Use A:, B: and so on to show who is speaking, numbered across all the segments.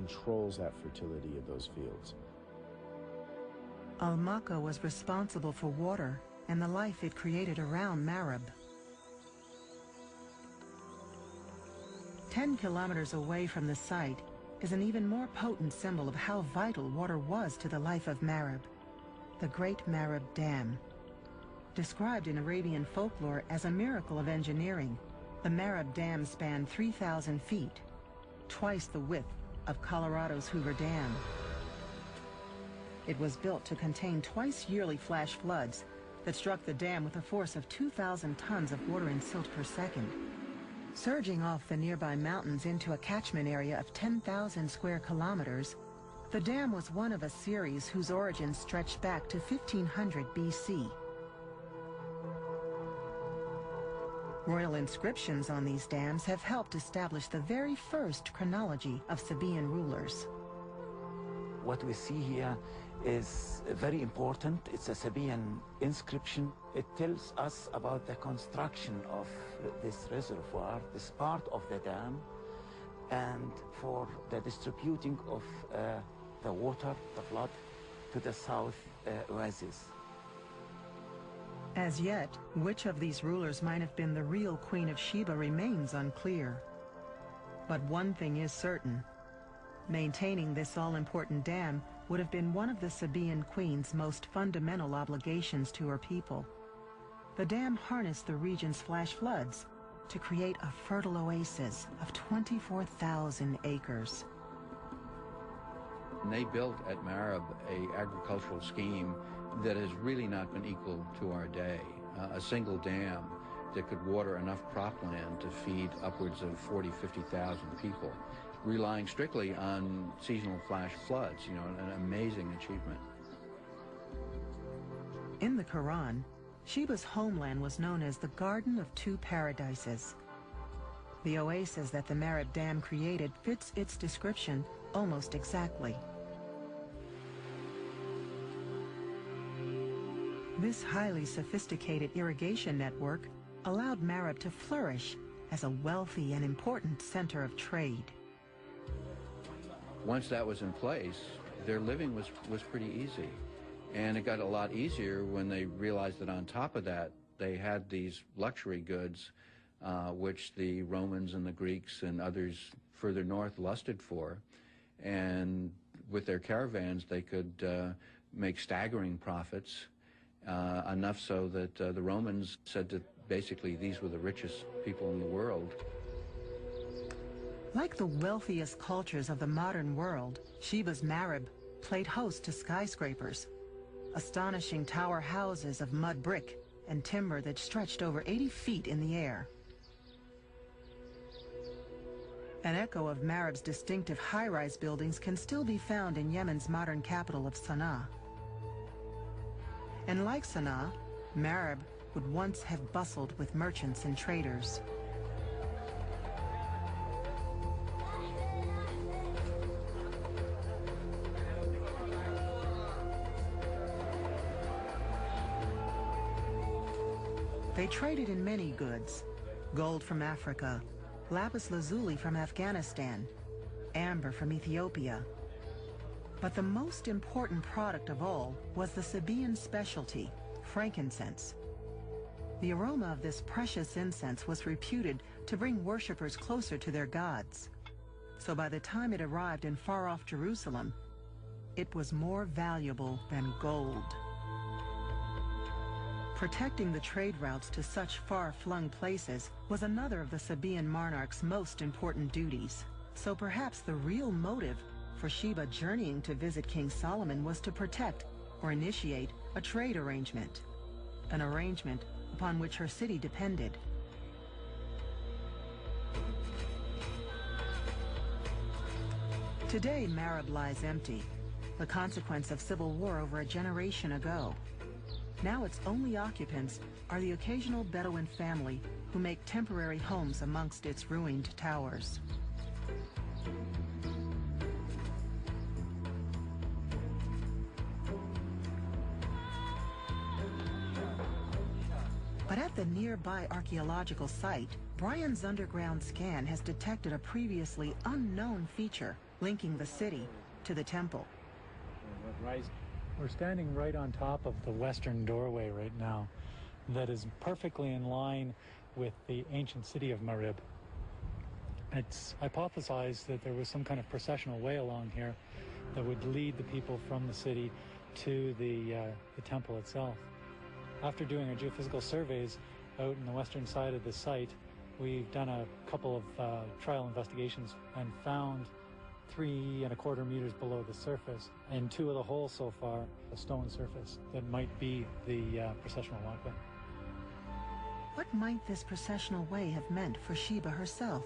A: controls that fertility of those fields.
B: Al-Makka was responsible for water and the life it created around Marib. 10 kilometers away from the site is an even more potent symbol of how vital water was to the life of Marib, the Great Marib Dam. Described in Arabian folklore as a miracle of engineering, the Marib Dam spanned 3,000 feet, twice the width of Colorado's Hoover Dam. It was built to contain twice-yearly flash floods that struck the dam with a force of 2,000 tons of water and silt per second, surging off the nearby mountains into a catchment area of 10,000 square kilometers. The dam was one of a series whose origins stretched back to 1500 BC. Royal inscriptions on these dams have helped establish the very first chronology of Sabaean rulers.
C: What we see here is very important. It's a Sabaean inscription. It tells us about the construction of this reservoir, this part of the dam, and for the distributing of the water, the flood, to the south oasis.
B: As yet, which of these rulers might have been the real Queen of Sheba remains unclear. But one thing is certain. Maintaining this all-important dam would have been one of the Sabaean queen's most fundamental obligations to her people. The dam harnessed the region's flash floods to create a fertile oasis of 24,000 acres.
D: And they built at Marib an agricultural scheme that has really not been equal to our day. A single dam that could water enough cropland to feed upwards of 40,000, 50,000 people, relying strictly on seasonal flash floods, you know, an amazing achievement.
B: In the Quran, Sheba's homeland was known as the Garden of Two Paradises. The oasis that the Marib Dam created fits its description almost exactly. This highly sophisticated irrigation network allowed Marib to flourish as a wealthy and important center of trade.
D: Once that was in place, their living was pretty easy. And it got a lot easier when they realized that on top of that, they had these luxury goods, which the Romans and the Greeks and others further north lusted for. And with their caravans, they could make staggering profits, enough so that the Romans said that basically these were the richest people in the world.
B: Like the wealthiest cultures of the modern world, Sheba's Marib played host to skyscrapers, astonishing tower houses of mud brick and timber that stretched over 80 feet in the air. An echo of Marib's distinctive high-rise buildings can still be found in Yemen's modern capital of Sana'a. And like Sana'a, Marib would once have bustled with merchants and traders. They traded in many goods: gold from Africa, lapis lazuli from Afghanistan, amber from Ethiopia. But the most important product of all was the Sabaean specialty, frankincense. The aroma of this precious incense was reputed to bring worshippers closer to their gods. So by the time it arrived in far-off Jerusalem, it was more valuable than gold. Protecting the trade routes to such far-flung places was another of the Sabaean monarch's most important duties. So perhaps the real motive for Sheba journeying to visit King Solomon was to protect or initiate a trade arrangement, an arrangement upon which her city depended. Today, Marib lies empty, the consequence of civil war over a generation ago. Now its only occupants are the occasional Bedouin family who make temporary homes amongst its ruined towers. But at the nearby archaeological site, Brian's underground scan has detected a previously unknown feature linking the city to the temple.
E: We're standing right on top of the western doorway right now that is perfectly in line with the ancient city of Marib. It's hypothesized that there was some kind of processional way along here that would lead the people from the city to the temple itself. After doing our geophysical surveys out in the western side of the site, we've done a couple of trial investigations and found 3¼ meters below the surface, and 2 of the holes so far, a stone surface that might be the processional walkway.
B: What might this processional way have meant for Sheba herself?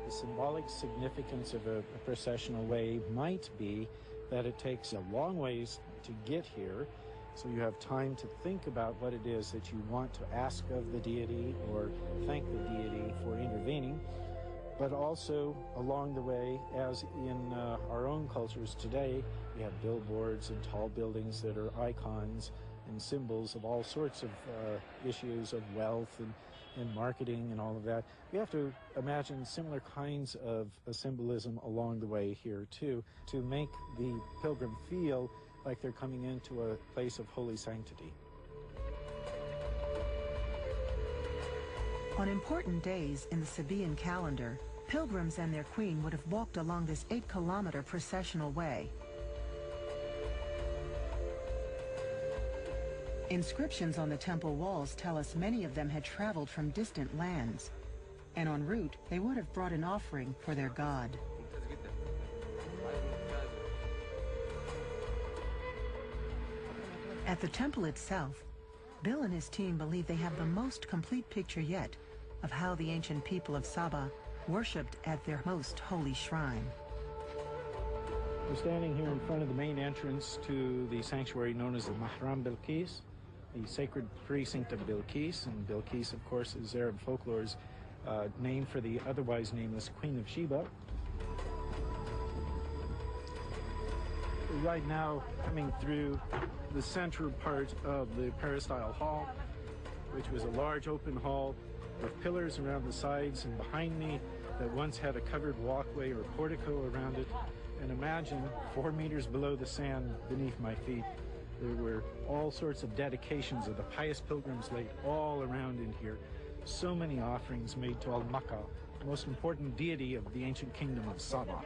F: The symbolic significance of a processional way might be that it takes a long ways to get here, so you have time to think about what it is that you want to ask of the deity or thank the deity for intervening. But also along the way, as in our own cultures today, we have billboards and tall buildings that are icons and symbols of all sorts of issues of wealth and marketing and all of that. We have to imagine similar kinds of symbolism along the way here too, to make the pilgrim feel like they're coming into a place of holy sanctity.
B: On important days in the Sabaean calendar, pilgrims and their queen would have walked along this 8-kilometer processional way. Inscriptions on the temple walls tell us many of them had traveled from distant lands, and en route they would have brought an offering for their god. At the temple itself, Bill and his team believe they have the most complete picture yet of how the ancient people of Saba worshipped at their most holy shrine.
F: We're standing here in front of the main entrance to the sanctuary known as the Mahram Bilqis, the sacred precinct of Bilqis. And Bilqis, of course, is Arab folklore's name for the otherwise nameless Queen of Sheba. Right now, coming through the central part of the peristyle hall, which was a large open hall with pillars around the sides and behind me that once had a covered walkway or portico around it. And imagine 4 meters below the sand beneath my feet, there were all sorts of dedications of the pious pilgrims laid all around in here. So many offerings made to Al-Makka, the most important deity of the ancient kingdom of Saba.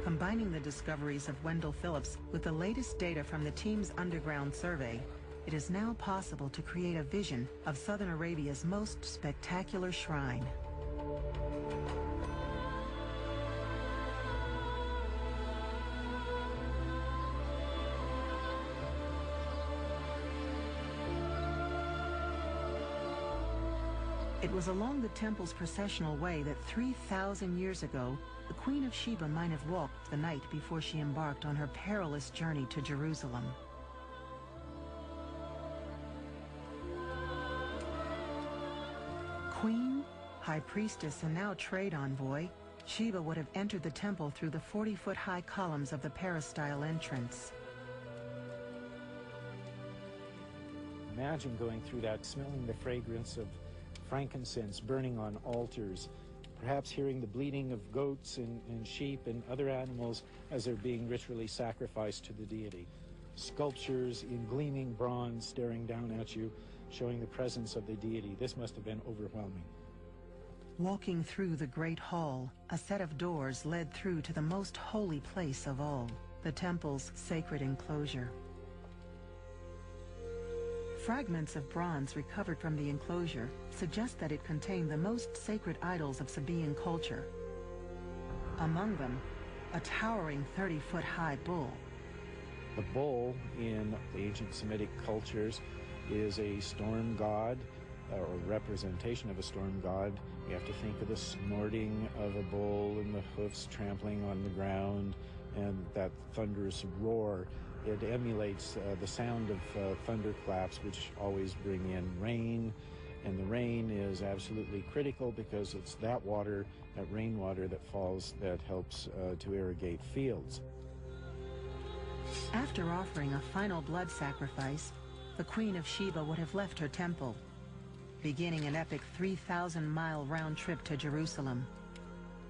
B: Combining the discoveries of Wendell Phillips with the latest data from the team's underground survey, it is now possible to create a vision of Southern Arabia's most spectacular shrine. It was along the temple's processional way that 3,000 years ago, the Queen of Sheba might have walked the night before she embarked on her perilous journey to Jerusalem. Queen, High Priestess, and now trade envoy, Sheba would have entered the temple through the 40-foot-high columns of the peristyle entrance.
F: Imagine going through that, smelling the fragrance of frankincense burning on altars, perhaps hearing the bleating of goats and sheep and other animals as they're being ritually sacrificed to the deity. Sculptures in gleaming bronze staring down at you, showing the presence of the deity. This must have been overwhelming.
B: Walking through the great hall, a set of doors led through to the most holy place of all, the temple's sacred enclosure. Fragments of bronze recovered from the enclosure suggest that it contained the most sacred idols of Sabaean culture. Among them, a towering 30-foot-high bull.
F: The bull in the ancient Semitic cultures is a storm god, or representation of a storm god. You have to think of the snorting of a bull and the hoofs trampling on the ground and that thunderous roar. It emulates the sound of thunderclaps, which always bring in rain. And the rain is absolutely critical because it's that water, that rainwater that falls, that helps to irrigate fields.
B: After offering a final blood sacrifice, the Queen of Sheba would have left her temple, beginning an epic 3,000-mile round trip to Jerusalem.